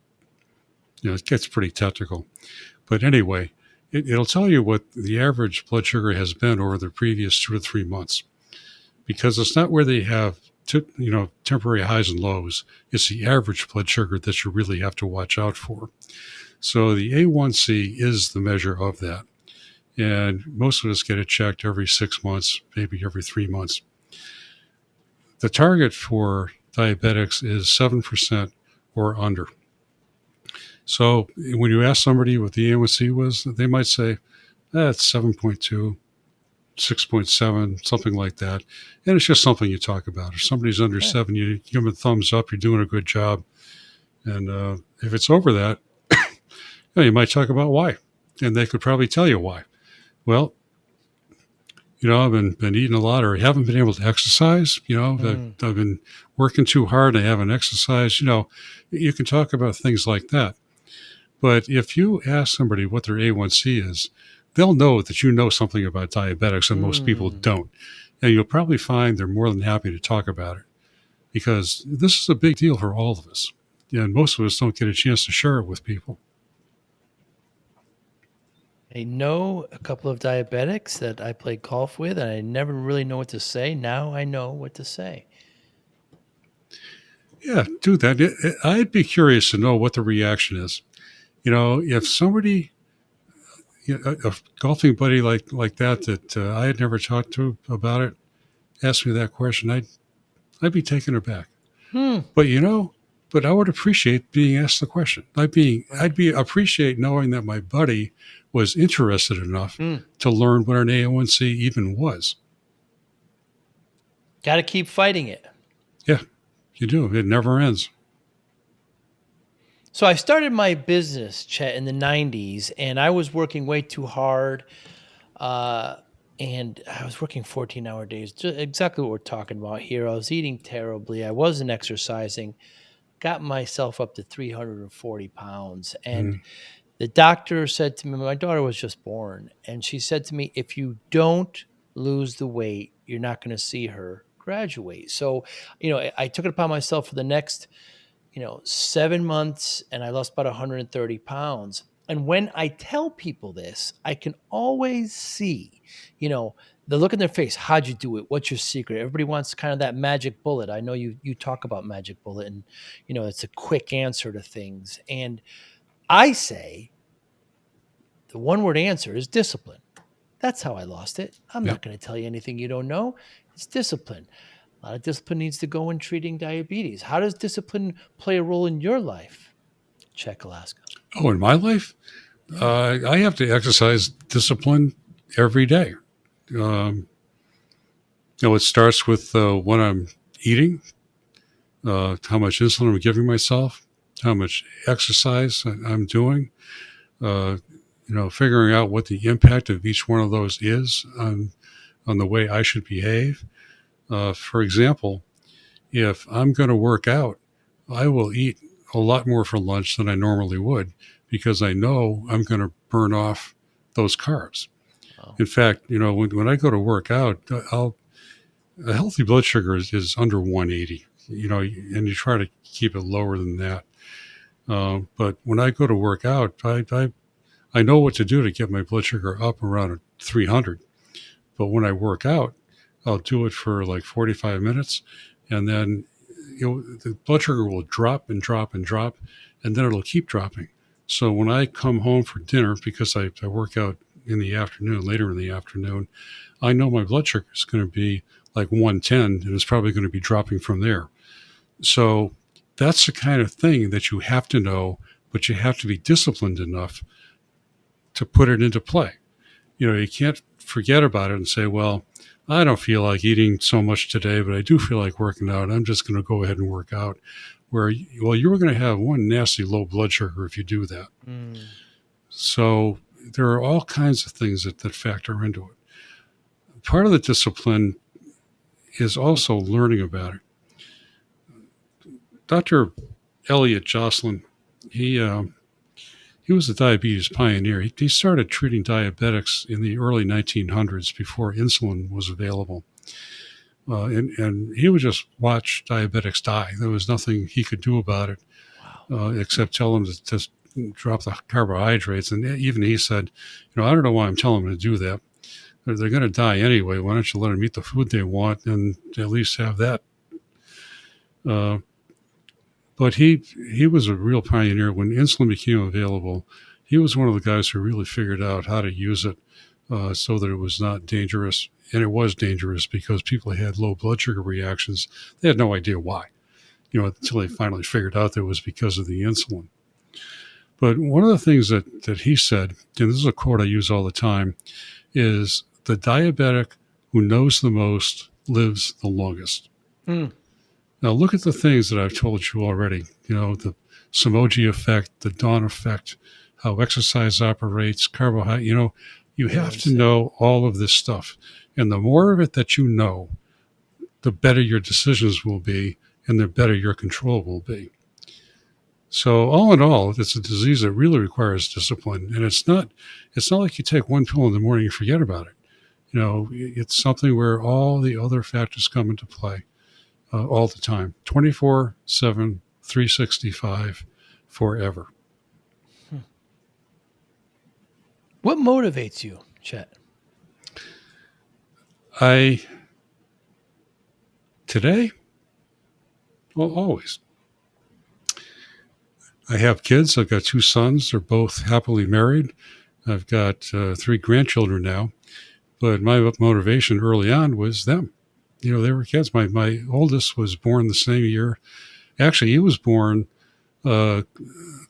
it gets pretty technical. But anyway, it'll tell you what the average blood sugar has been over the previous 2 to 3 months, because it's not where they have temporary highs and lows. It's the average blood sugar that you really have to watch out for. So the A1C is the measure of that. And most of us get it checked every 6 months, maybe every 3 months. The target for diabetics is 7% or under. So when you ask somebody what the A1C was, they might say, it's 7.2, 6.7, something like that. And it's just something you talk about. If somebody's under Yeah. 7, you give them a thumbs up, you're doing a good job. And if it's over that, you might talk about why. And they could probably tell you why. Well, I've been eating a lot, or haven't been able to exercise. I've been working too hard. I haven't exercised. You can talk about things like that. But if you ask somebody what their A1C is, they'll know that you know something about diabetics and most people Mm. don't. And you'll probably find they're more than happy to talk about it, because this is a big deal for all of us. And most of us don't get a chance to share it with people. I know a couple of diabetics that I played golf with, and I never really know what to say. Now I know what to say. Yeah, do that. I'd be curious to know what the reaction is. If somebody, a golfing buddy like that I had never talked to about it, asked me that question, I'd be taken aback. Hmm. But but I would appreciate being asked the question. Right. I'd be appreciate knowing that my buddy was interested enough Mm. to learn what an A1C even was. Got to keep fighting it. Yeah, you do. It never ends. So I started my business, Chet, in the 90s, and I was working way too hard. Uh, and I was working 14-hour days, exactly what we're talking about here. I was eating terribly. I wasn't exercising, got myself up to 340 pounds. And Mm. the doctor said to me, my daughter was just born, and she said to me, if you don't lose the weight, you're not going to see her graduate. So, I took it upon myself for the next 7 months, and I lost about 130 pounds. And when I tell people this, I can always see, you know, the look in their face. How'd you do it? What's your secret? Everybody wants kind of that magic bullet. I know you talk about magic bullet, and it's a quick answer to things. And I say the one word answer is discipline. That's how I lost it. I'm Yep. not going to tell you anything you don't know. It's discipline. A lot of discipline needs to go in treating diabetes. How does discipline play a role in your life, Chet Galaska? Oh, in my life? I have to exercise discipline every day. Um, it starts with what I'm eating, how much insulin I'm giving myself, how much exercise I'm doing, uh, figuring out what the impact of each one of those is on the way I should behave. For example, if I'm going to work out, I will eat a lot more for lunch than I normally would because I know I'm going to burn off those carbs. Wow. In fact, when I go to work out, a healthy blood sugar is under 180, and you try to keep it lower than that. But when I go to work out, I know what to do to get my blood sugar up around 300. But when I work out, I'll do it for like 45 minutes, and then the blood sugar will drop and drop and drop, and then it'll keep dropping. So when I come home for dinner, because I work out in the afternoon, later in the afternoon, I know my blood sugar is going to be like 110, and it's probably going to be dropping from there. So that's the kind of thing that you have to know, but you have to be disciplined enough to put it into play. You can't forget about it and say, well, I don't feel like eating so much today, but I do feel like working out. I'm just going to go ahead and work out. Where, well, you're going to have one nasty low blood sugar if you do that. Mm. So there are all kinds of things that factor into it. Part of the discipline is also learning about it. Dr. Elliot Jocelyn, he was a diabetes pioneer. He started treating diabetics in the early 1900s before insulin was available. And he would just watch diabetics die. There was nothing he could do about it except tell them to just drop the carbohydrates. And even he said, I don't know why I'm telling them to do that. They're going to die anyway. Why don't you let them eat the food they want and at least have that? But he was a real pioneer. When insulin became available, he was one of the guys who really figured out how to use it so that it was not dangerous. And it was dangerous because people had low blood sugar reactions. They had no idea why, until they finally figured out that it was because of the insulin. But one of the things that he said, and this is a quote I use all the time, is the diabetic who knows the most lives the longest. Mm. Now, look at the things that I've told you already. The Samoji effect, the dawn effect, how exercise operates, carbohydrate. You have to know all of this stuff. And the more of it that you know, the better your decisions will be and the better your control will be. So all in all, it's a disease that really requires discipline. And it's not like you take one pill in the morning and forget about it. It's something where all the other factors come into play. All the time, 24/7, 365, forever. What motivates you, Chet? Today, well, always. I have kids. I've got 2 sons. They're both happily married. I've got 3 grandchildren now. But my motivation early on was them. They were kids. My oldest was born the same year. Actually, he was born a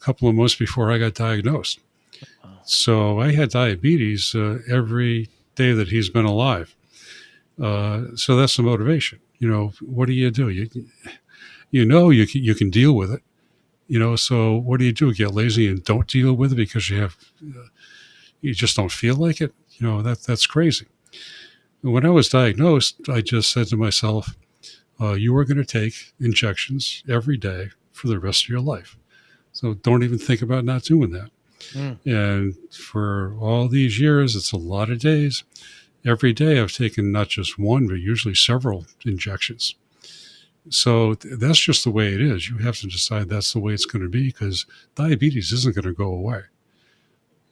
couple of months before I got diagnosed. Wow. So I had diabetes every day that he's been alive. So that's the motivation. What do? You can deal with it. So what do? Get lazy and don't deal with it because you just don't feel like it? That's crazy. When I was diagnosed, I just said to myself, you are going to take injections every day for the rest of your life. So don't even think about not doing that. Mm. And for all these years, it's a lot of days. Every day I've taken not just one, but usually several injections. So that's just the way it is. You have to decide that's the way it's going to be because diabetes isn't going to go away.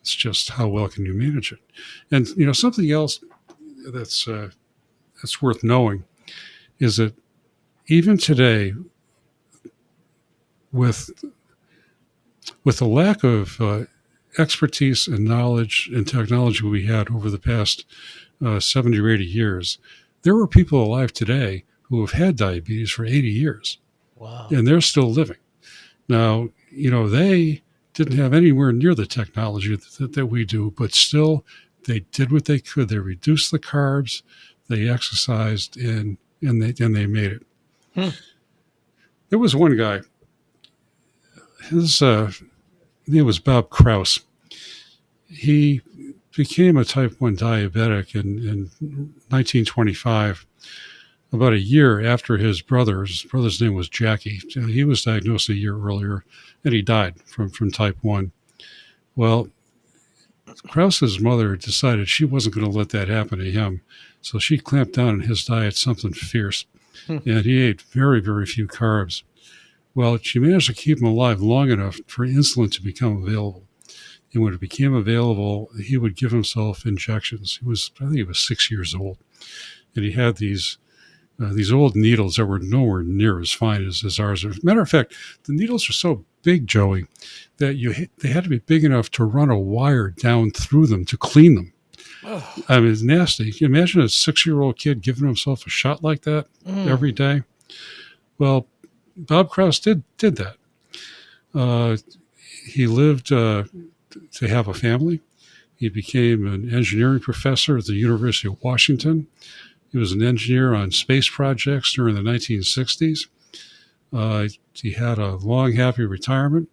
It's just how well can you manage it. And, something else that's worth knowing is that even today, with the lack of expertise and knowledge and technology we had over the past 70 or 80 years, there were people alive today who have had diabetes for 80 years. Wow. And they're still living. Now, they didn't have anywhere near the technology that we do, but still they did what they could. They reduced the carbs, they exercised, and they made it. Hmm. There was one guy. His name was Bob Krauss. He became a type 1 diabetic in 1925, about a year after his brother. His brother's name was Jackie. He was diagnosed a year earlier, and he died from type 1. Well, Krauss's mother decided she wasn't going to let that happen to him, so she clamped down on his diet something fierce, Hmm. and he ate very, very few carbs. Well, she managed to keep him alive long enough for insulin to become available. And when it became available, he would give himself injections. I think he was 6 years old, and he had these old needles that were nowhere near as fine as ours. As a matter of fact, the needles are so big, Joey, that they had to be big enough to run a wire down through them to clean them. Oh. I mean, it's nasty. Can you imagine a 6-year-old kid giving himself a shot like that every day? Well, Bob Krauss did that. He lived to have a family. He became an engineering professor at the University of Washington. He was an engineer on space projects during the 1960s. He had a long, happy retirement,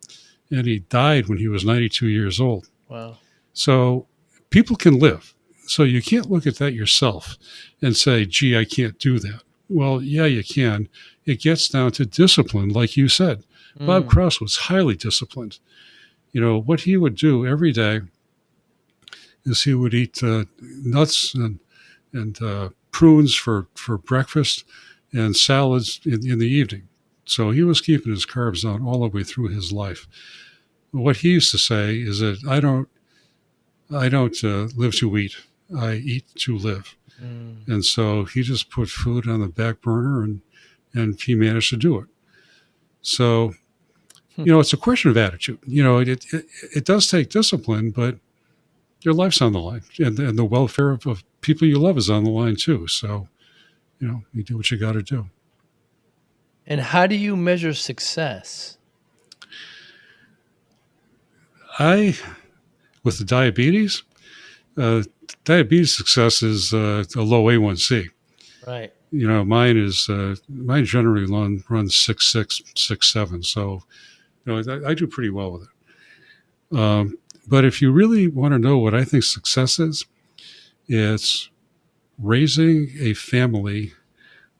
and he died when he was 92 years old. Wow. So people can live. So you can't look at that yourself and say, gee, I can't do that. Well, yeah, you can. It gets down to discipline, like you said. Bob Krauss was highly disciplined. You know, what he would do every day is he would eat nuts and prunes for breakfast and salads in the evening. So he was keeping his carbs down all the way through his life. What he used to say is that I don't live to eat. I eat to live. And so he just put food on the back burner, and he managed to do it. So, it's a question of attitude. It does take discipline, but your life's on the line, and the welfare of people you love is on the line too. So, you do what you got to do. And how do you measure success? With the diabetes, diabetes success is a low A1C. Right. Mine generally runs 6.6, 6.7. So, I do pretty well with it. But if you really want to know what I think success is, it's raising a family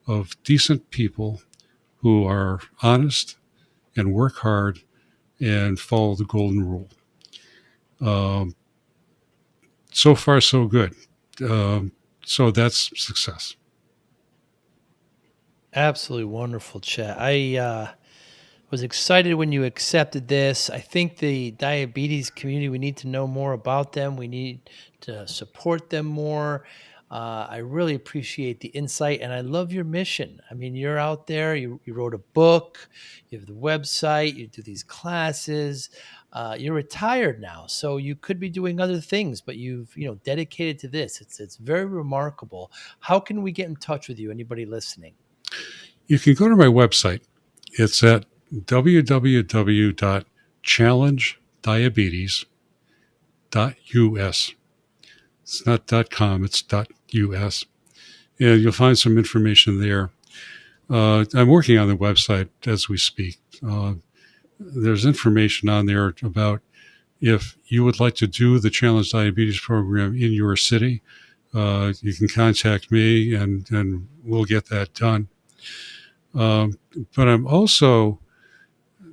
of decent people who are honest and work hard and follow the golden rule. So far, so good. So that's success. Absolutely wonderful, Chet. I was excited when you accepted this. I think the diabetes community, we need to know more about them. We need to support them more. I really appreciate the insight, and I love your mission. I mean, you're out there, you wrote a book, you have the website, you do these classes. You're retired now, so you could be doing other things, but you've dedicated to this. It's very remarkable. How can we get in touch with you? Anybody listening? You can go to my website. It's at www.challengediabetes.us. It's not .com, it's .us. And you'll find some information there. I'm working on the website as we speak. There's information on there about if you would like to do the Challenge Diabetes program in your city, you can contact me and we'll get that done. But I'm also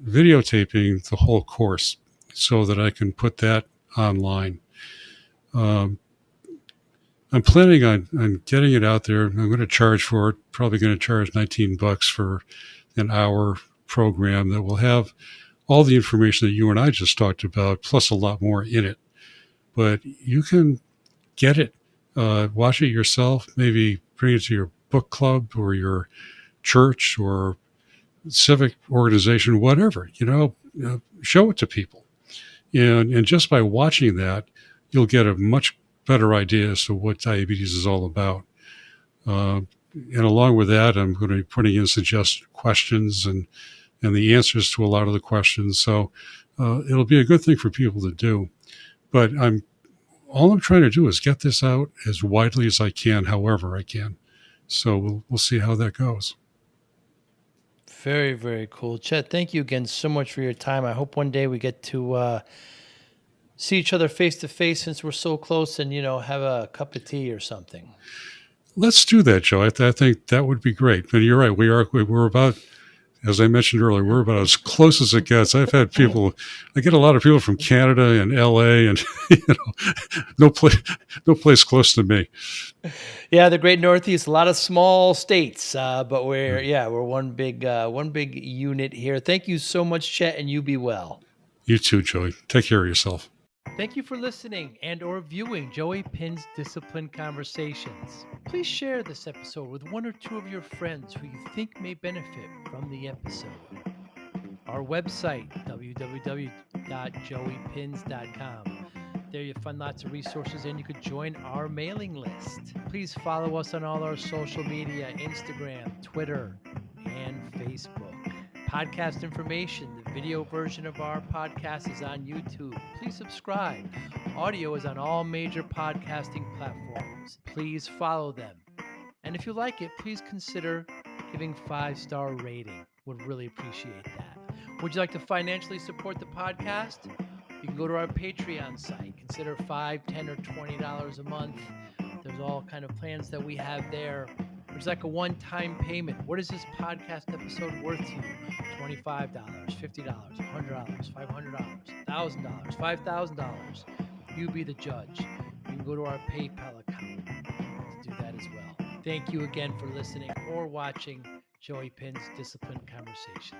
videotaping the whole course so that I can put that online. I'm planning on getting it out there. I'm going to charge for it, probably going to charge $19 for an hour program that will have all the information that you and I just talked about, plus a lot more in it. But you can get it, watch it yourself, maybe bring it to your book club or your church or civic organization, whatever, show it to people. And just by watching that, you'll get a much better idea as to what diabetes is all about. And along with that, I'm going to be putting in suggested questions and the answers to a lot of the questions. So it'll be a good thing for people to do. But all I'm trying to do is get this out as widely as I can, however I can. So we'll see how that goes. Very, very cool. Chet, thank you again so much for your time. I hope one day we get to see each other face to face since we're so close and, have a cup of tea or something. Let's do that, Joe. I think that would be great. But you're right. We're about, as I mentioned earlier, we're about as close as it gets. I get a lot of people from Canada and LA and, no place close to me. Yeah, the Great Northeast, a lot of small states, but we're one big unit here. Thank you so much, Chet, and you be well. You too, Joey. Take care of yourself. Thank you for listening and or viewing Joey Pinz Discipline Conversations. Please share this episode with one or two of your friends who you think may benefit from the episode. Our website, www.joeypins.com. There you'll find lots of resources and you could join our mailing list. Please follow us on all our social media, Instagram, Twitter, and Facebook. Podcast information, the video version of our podcast is on YouTube. Please subscribe. Audio is on all major podcasting platforms. Please follow them. And if you like it, please consider giving 5-star rating. Would really appreciate that. Would you like to financially support the podcast? You can go to our Patreon site. Consider $5, $10, or $20 a month. There's all kind of plans that we have there. There's like a one-time payment. What is this podcast episode worth to you? $25, $50, $100, $500, $1,000, $5,000. You be the judge. You can go to our PayPal account to do that as well. Thank you again for listening or watching Joey Pinz Discipline Conversations.